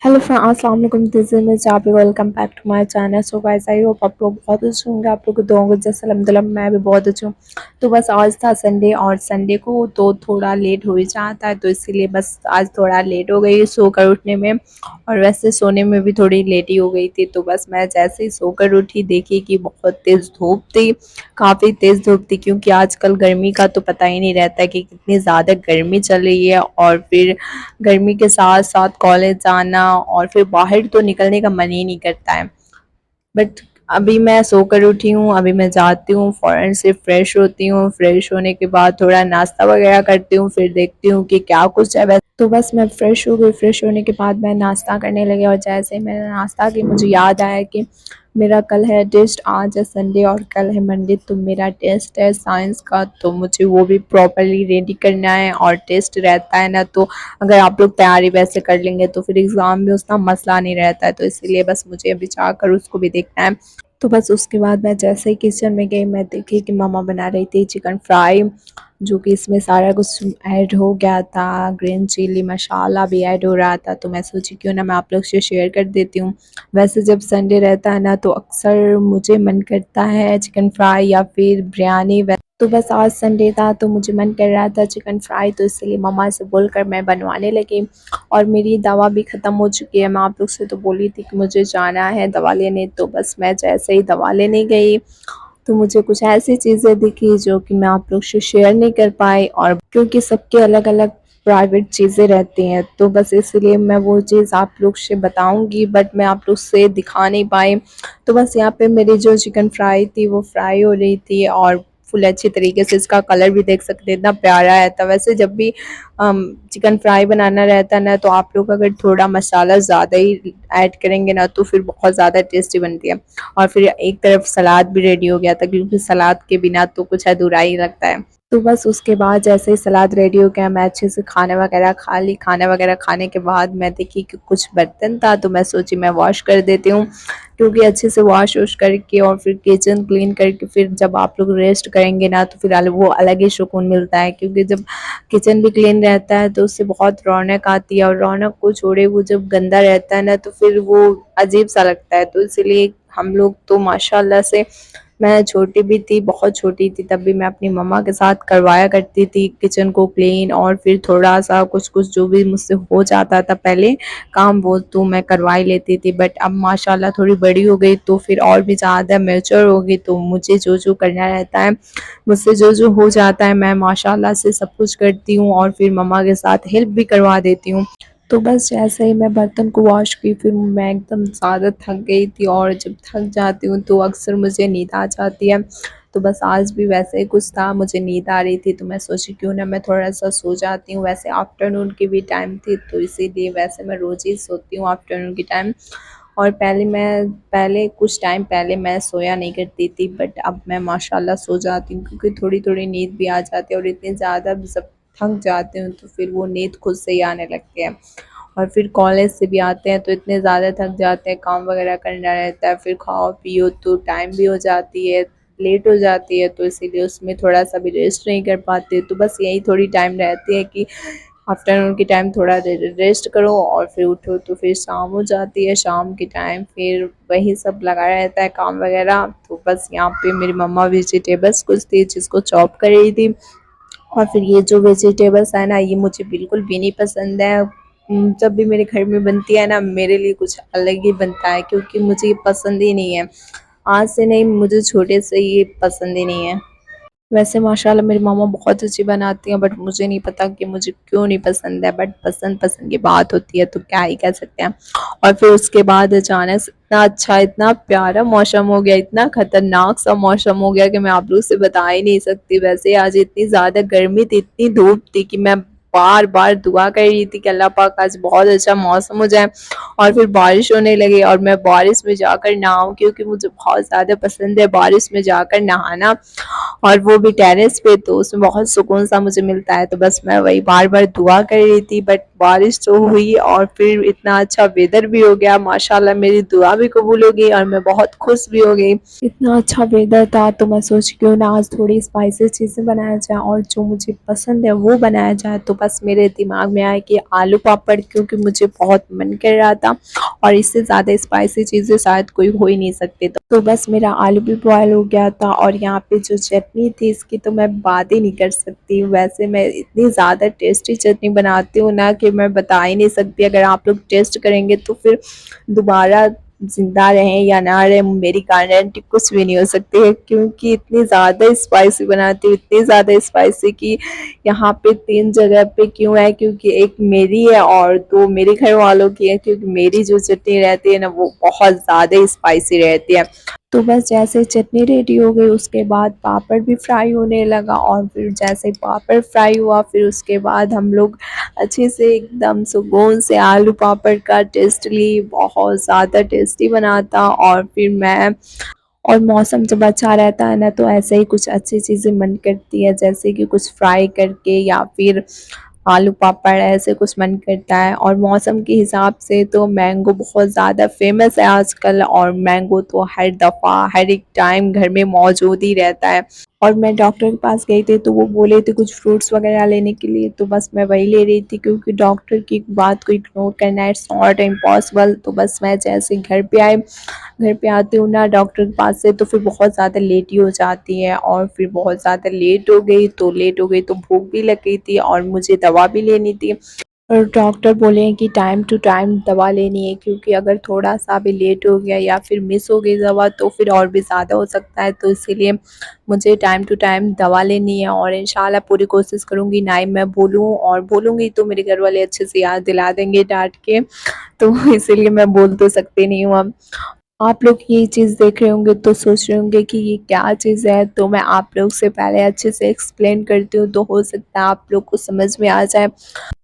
Hello friend, अस्सलाम वालेकुम। This is Miss Jabi. Welcome back to my channel. So guys, I hope आप लोग बहुत अच्छे होंगे। आप लोग को दुआओं की जैसे अल्हम्दुलिल्लाह मैं भी बहुत अच्छी हूँ। तो बस आज था संडे, और संडे को तो थोड़ा लेट हो ही जाता है, तो इसीलिए बस आज थोड़ा लेट हो गई सोकर उठने में। और वैसे सोने में भी थोड़ी लेट ही हो गई थी। तो बस मैं जैसे ही सोकर उठी देखी कि बहुत तेज़ धूप थी, काफ़ी तेज़ धूप थी, क्योंकि आजकल गर्मी का तो पता ही नहीं रहता है कि कितनी ज़्यादा गर्मी चल रही है। और फिर गर्मी के साथ साथ कॉलेज जाना और फिर बाहर तो निकलने का मन ही नहीं करता है। बट अभी मैं सोकर उठी हूँ, अभी मैं जाती हूँ फ़ौरन से फ्रेश होती हूँ। फ्रेश होने के बाद थोड़ा नाश्ता वगैरह करती हूँ, फिर देखती हूँ कि क्या कुछ है। वैसे तो बस मैं फ़्रेश हो गई। फ्रेश होने के बाद मैं नाश्ता करने लगी, और जैसे ही मैंने नाश्ता की मुझे याद आया कि मेरा कल है टेस्ट। आज है संडे और कल है मंडे, तो मेरा टेस्ट है साइंस का, तो मुझे वो भी प्रॉपर्ली रेडी करना है। और टेस्ट रहता है ना, तो अगर आप लोग तैयारी वैसे कर लेंगे तो फिर एग्ज़ाम में उतना मसला नहीं रहता है। तो इसीलिए बस मुझे अभी जाकर उसको भी देखना है। तो बस उसके बाद मैं जैसे ही किचन में गई, मैं देखी कि मम्मा बना रही थी चिकन फ्राई, जो कि इसमें सारा कुछ ऐड हो गया था। ग्रीन चिली मसाला भी ऐड हो रहा था। तो मैं सोची क्यों ना मैं आप लोग से शेयर कर देती हूँ। वैसे जब संडे रहता है ना, तो अक्सर मुझे मन करता है चिकन फ्राई या फिर बिरयानी। तो बस आज संडे था, तो मुझे मन कर रहा था चिकन फ्राई, तो इसलिए मम्मा से बोलकर मैं बनवाने लगी। और मेरी दवा भी ख़त्म हो चुकी है। मैं आप लोग से तो बोली थी कि मुझे जाना है दवा लेने, तो बस मैं जैसे ही दवा लेने गई, तो मुझे कुछ ऐसी चीज़ें दिखी जो कि मैं आप लोग से शेयर नहीं कर पाई। और क्योंकि सबके अलग अलग प्राइवेट चीज़ें रहती हैं, तो बस इसलिए मैं वो चीज़ आप लोग से बताऊंगी, बट मैं आप लोग से दिखा नहीं पाई। तो बस यहाँ पे मेरी जो चिकन फ्राई थी वो फ्राई हो रही थी, और फुल अच्छी तरीके से इसका कलर भी देख सकते हैं, इतना प्यारा आया था। वैसे जब भी चिकन फ्राई बनाना रहता है ना, तो आप लोग अगर थोड़ा मसाला ज़्यादा ही ऐड करेंगे ना, तो फिर बहुत ज़्यादा टेस्टी बनती है। और फिर एक तरफ सलाद भी रेडी हो गया था, क्योंकि सलाद के बिना तो कुछ अधूरा ही लगता है। तो बस उसके बाद जैसे ही सलाद रेडी हो गया, मैं अच्छे से खाना वगैरह खा ली। खाना वगैरह खाने के बाद मैं देखी कि कुछ बर्तन था, तो मैं सोची मैं वॉश कर देती हूँ, क्योंकि अच्छे से वॉश वॉश करके और फिर किचन क्लीन करके फिर जब आप लोग रेस्ट करेंगे ना, तो फिर वो अलग ही सुकून मिलता है। क्योंकि जब किचन भी क्लीन रहता है तो उससे बहुत रौनक आती है, और रौनक को छोड़े वो जब गंदा रहता है ना, तो फिर वो अजीब सा लगता है। तो इसलिए हम लोग तो माशाल्लाह से, मैं छोटी भी थी, बहुत छोटी थी तब भी मैं अपनी मम्मा के साथ करवाया करती थी किचन को क्लीन। और फिर थोड़ा सा कुछ कुछ जो भी मुझसे हो जाता था पहले काम, वो तो मैं करवा ही लेती थी। बट अब माशाल्लाह थोड़ी बड़ी हो गई, तो फिर और भी ज़्यादा मैच्योर हो गई, तो मुझे जो जो करना रहता है, मुझसे जो जो हो जाता है, मैं माशाल्लाह से सब कुछ करती हूँ, और फिर मम्मा के साथ हेल्प भी करवा देती हूँ। तो बस जैसे ही मैं बर्तन को वॉश की, फिर मैं एकदम ज़्यादा थक गई थी, और जब थक जाती हूँ तो अक्सर मुझे नींद आ जाती है। तो बस आज भी वैसे ही कुछ था, मुझे नींद आ रही थी, तो मैं सोची क्यों ना मैं थोड़ा सा सो जाती हूँ। वैसे आफ्टरनून की भी टाइम थी, तो इसीलिए वैसे मैं रोज़ ही सोती हूँ आफ्टरनून की टाइम। और पहले कुछ टाइम पहले मैं सोया नहीं करती थी, बट अब मैं माशाल्लाह सो जाती हूँ, क्योंकि थोड़ी थोड़ी नींद भी आ जाती है। और इतनी ज़्यादा जब थक जाते हूँ तो फिर वो नींद खुद से ही आने लगती है। और फिर कॉलेज से भी आते हैं तो इतने ज़्यादा थक जाते हैं, काम वगैरह करना रहता है, फिर खाओ पियो तो टाइम भी हो जाती है, लेट हो जाती है, तो इसीलिए उसमें थोड़ा सा भी रेस्ट नहीं कर पाते। तो बस यही थोड़ी टाइम रहती है कि आफ्टरनून की टाइम थोड़ा रेस्ट करो, और फिर उठो तो फिर शाम हो जाती है। शाम के टाइम फिर वही सब लगा रहता है काम वगैरह। तो बस यहाँ पे मेरी मम्मा वेजिटेबल्स कुछ थी जिसको चॉप कर रही थी। और फिर ये जो वेजिटेबल्स है ना, ये मुझे बिल्कुल भी नहीं पसंद है। जब भी मेरे घर में बनती है ना, मेरे लिए कुछ अलग ही बनता है, क्योंकि मुझे ये पसंद ही नहीं है। आज से नहीं, मुझे छोटे से ये पसंद ही नहीं है। वैसे माशाल्लाह मेरी मामा बहुत अच्छी बनाती हैं, बट मुझे नहीं पता कि मुझे क्यों नहीं पसंद है। बट पसंद पसंद की बात होती है, तो क्या ही कह सकते हैं। और फिर उसके बाद अचानक से इतना अच्छा, इतना प्यारा मौसम हो गया, इतना खतरनाक सा मौसम हो गया कि मैं आप लोग से बता ही नहीं सकती। वैसे आज इतनी ज़्यादा गर्मी थी, इतनी धूप थी, कि मैं बार बार दुआ कर रही थी कि अल्लाह पाक आज बहुत अच्छा मौसम हो जाए, और फिर बारिश होने लगी, और मैं बारिश में जाकर नहाऊं, क्योंकि मुझे बहुत ज़्यादा पसंद है बारिश में जाकर नहाना। और वो भी टेरेस पे, तो उसमें बहुत सुकून सा मुझे मिलता है। तो बस मैं वही बार बार दुआ कर रही थी, बट बारिश तो हुई और फिर इतना अच्छा वेदर भी हो गया, माशाल्लाह मेरी दुआ भी कबूल हो गई और मैं बहुत खुश भी हो गई। इतना अच्छा वेदर था तो मैं सोची क्यों ना आज थोड़ी स्पाइसी चीज़ें बनाया जाए और जो मुझे पसंद है वो बनाया जाए। तो बस मेरे दिमाग में आया कि आलू पापड़, क्योंकि मुझे बहुत मन कर रहा था और इससे ज़्यादा स्पाइसी चीज़ें शायद कोई हो ही नहीं सकती। तो बस मेरा आलू भी बॉयल हो गया था और यहाँ पे जो चटनी थी इसकी तो मैं बात ही नहीं कर सकती। वैसे मैं इतनी ज़्यादा टेस्टी चटनी बनाती हूँ ना कि मैं बता ही नहीं सकती। अगर आप लोग टेस्ट करेंगे तो फिर दोबारा ज़िंदा रहें या ना रहें मेरी गारंटी कुछ भी नहीं हो सकती है, क्योंकि इतनी ज़्यादा स्पाइसी बनाती हूँ, इतनी ज़्यादा स्पाइसी कि यहाँ पे 3 जगह पे क्यों है, क्योंकि एक मेरी है और 2 मेरे घर वालों की है, क्योंकि मेरी जो चटनी रहती है ना वो बहुत ज़्यादा स्पाइसी रहती है। तो बस जैसे चटनी रेडी हो गई उसके बाद पापड़ भी फ्राई होने लगा और फिर जैसे पापड़ फ्राई हुआ फिर उसके बाद हम लोग अच्छे से एकदम सुकून से आलू पापड़ का टेस्ट ली, बहुत ज़्यादा टेस्टी बना था। और फिर मैं और मौसम जब अच्छा रहता है ना तो ऐसे ही कुछ अच्छी चीज़ें मन करती है, जैसे कि कुछ फ्राई करके या फिर आलू पापड़ ऐसे कुछ मन करता है। और मौसम के हिसाब से तो मैंगो बहुत ज़्यादा फेमस है आजकल और मैंगो तो हर दफ़ा हर एक टाइम घर में मौजूद ही रहता है। और मैं डॉक्टर के पास गई थी तो वो बोले थे कुछ फ्रूट्स वगैरह लेने के लिए, तो बस मैं वही ले रही थी क्योंकि डॉक्टर की बात को इग्नोर करना इट्स नॉट इम्पॉसिबल। तो बस मैं जैसे घर पे आई, घर पे आती हूँ ना डॉक्टर के पास से तो फिर बहुत ज़्यादा लेट ही हो जाती है और फिर बहुत ज़्यादा लेट हो गई तो भूख भी लग गई थी और मुझे दवा भी लेनी थी। और डॉक्टर बोले हैं कि टाइम टू टाइम दवा लेनी है, क्योंकि अगर थोड़ा सा भी लेट हो गया या फिर मिस हो गई दवा तो फिर और भी ज़्यादा हो सकता है। तो इसीलिए मुझे टाइम टू टाइम दवा लेनी है और इंशाल्लाह पूरी कोशिश करूँगी ना ही मैं भूलूँ, और भूलूँगी तो मेरे घर वाले अच्छे से याद दिला देंगे डाँट के। तो इसीलिए मैं बोल तो सकती नहीं हूँ अब। आप लोग ये चीज़ देख रहे होंगे तो सोच रहे होंगे कि ये क्या चीज़ है, तो मैं आप लोग से पहले अच्छे से एक्सप्लेन करती हूँ तो हो सकता है आप लोग को समझ में आ जाए।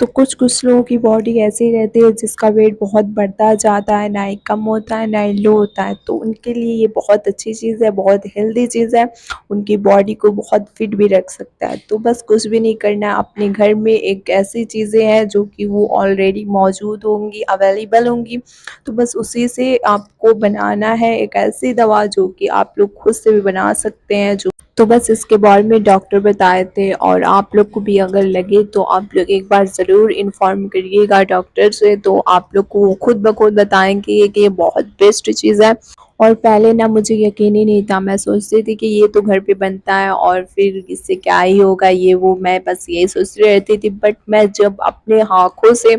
तो कुछ-कुछ लोगों की बॉडी ऐसी रहती है जिसका वेट बहुत बढ़ता जाता है, ना ही कम होता है, ना ही लो होता है। तो उनके लिए ये बहुत अच्छी चीज़ है, बहुत हेल्दी चीज़ है, उनकी बॉडी को बहुत फिट भी रख सकता है। तो बस कुछ भी नहीं करना है, अपने घर में एक ऐसी चीज़ें हैं जो कि वो ऑलरेडी मौजूद होंगी, अवेलेबल होंगी, तो बस उसी से आपको बनाना है एक ऐसी दवा जो कि आप लोग खुद से भी बना सकते हैं। जो तो बस इसके बारे में डॉक्टर बताए थे और आप लोग को भी अगर लगे तो आप लोग एक बार ज़रूर इन्फॉर्म करिएगा डॉक्टर से, तो आप लोग को वो खुद ब खुद बताएंगे कि ये बहुत बेस्ट चीज़ है। और पहले ना मुझे यकीन ही नहीं था, मैं सोचती थी कि ये तो घर पे बनता है और फिर इससे क्या ही होगा ये वो, मैं बस यही सोचती रहती थी। बट मैं जब अपने आँखों से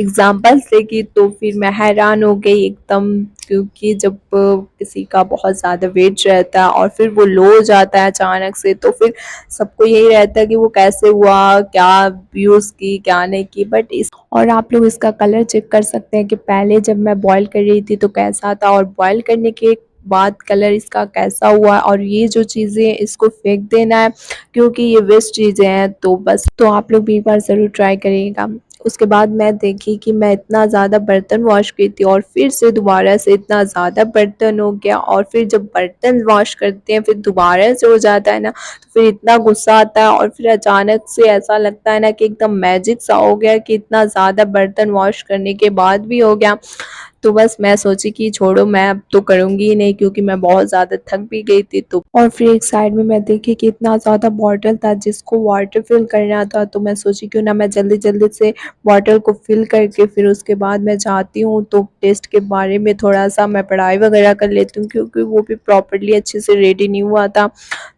एग्ज़ाम्पल्स देखी तो फिर मैं हैरान हो गई एकदम, क्योंकि जब किसी का बहुत ज़्यादा वेट रहता है और फिर वो लो हो जाता है अचानक से तो फिर सबको यही रहता है कि वो कैसे हुआ, क्या यूज़ की, क्या नहीं की। बट इस और आप लोग इसका कलर चेक कर सकते हैं कि पहले जब मैं बॉयल कर रही थी तो कैसा था और बॉयल करने के बाद कलर इसका कैसा हुआ। और ये जो चीज़ें हैं इसको फेंक देना है क्योंकि ये वेस्ट चीज़ें हैं। तो बस तो आप लोग भी एक बार ज़रूर ट्राई करिएगा। उसके बाद मैं देखी कि मैं इतना ज़्यादा बर्तन वॉश की थी और फिर से दोबारा से इतना ज़्यादा बर्तन हो गया, और फिर जब बर्तन वॉश करते हैं फिर दोबारा से हो जाता है ना तो फिर इतना गुस्सा आता है और फिर अचानक से ऐसा लगता है ना कि एकदम मैजिक सा हो गया कि इतना ज़्यादा बर्तन वॉश करने के बाद भी हो गया। तो बस मैं सोची कि छोड़ो मैं अब तो करूँगी ही नहीं, क्योंकि मैं बहुत ज़्यादा थक भी गई थी। तो और फिर एक साइड में मैं देखी कि इतना ज़्यादा बॉटल था जिसको वाटर फिल करना था, तो मैं सोची क्यों ना मैं जल्दी-जल्दी से बॉटल को फिल करके फिर उसके बाद मैं जाती हूँ तो टेस्ट के बारे में थोड़ा-सा मैं पढ़ाई वगैरह कर लेती हूँ, क्योंकि वो भी प्रॉपर्ली अच्छे से रेडी नहीं हुआ था।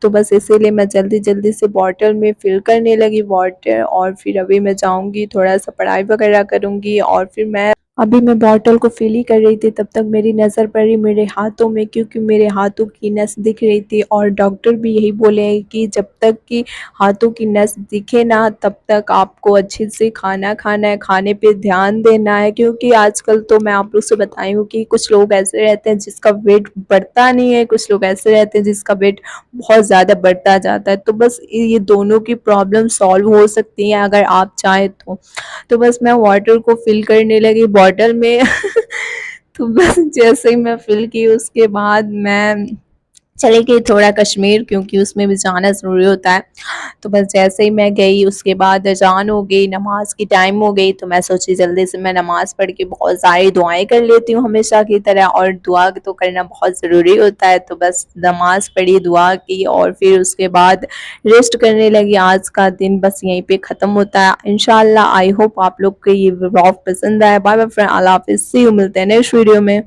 तो बस इसीलिए मैं जल्दी-जल्दी से बॉटल में फिल करने लगी वाटर, और फिर अभी मैं जाऊँगी थोड़ा-सा पढ़ाई वगैरह करूँगी। और फिर मैं बॉटल को फिल ही कर रही थी तब तक मेरी नज़र पड़ी मेरे हाथों में, क्योंकि मेरे हाथों की नस दिख रही थी और डॉक्टर भी यही बोले हैं कि जब तक कि हाथों की नस दिखे ना तब तक आपको अच्छे से खाना खाना है, खाने पे ध्यान देना है। क्योंकि आजकल तो मैं आप लोग से बताई हूँ कि कुछ लोग ऐसे रहते हैं जिसका वेट बढ़ता नहीं है, कुछ लोग ऐसे रहते हैं जिसका वेट बहुत ज़्यादा बढ़ता जाता है। तो बस ये दोनों की प्रॉब्लम सॉल्व हो सकती है अगर आप चाहें तो। तो बस मैं वाटर को फिल करने लगी बॉटल में तो बस जैसे ही मैं फिल की उसके बाद मैं चले गए थोड़ा कश्मीर, क्योंकि उसमें भी जाना ज़रूरी होता है। तो बस जैसे ही मैं गई उसके बाद अज़ान हो गई, नमाज़ की टाइम हो गई, तो मैं सोची जल्दी से मैं नमाज़ पढ़ के बहुत सारी दुआएँ कर लेती हूँ हमेशा की तरह, और दुआ तो करना बहुत ज़रूरी होता है। तो बस नमाज़ पढ़ी, दुआ की और फिर उसके बाद रेस्ट करने लगी। आज का दिन बस यहीं पे ख़त्म होता है। इंशाअल्लाह आई होप आप लोग को ये व्लॉग पसंद आया। बाय बाय फ्रेंड, अल्लाह हाफ़िज़, सी यू, मिलते हैं नेक्स्ट वीडियो में।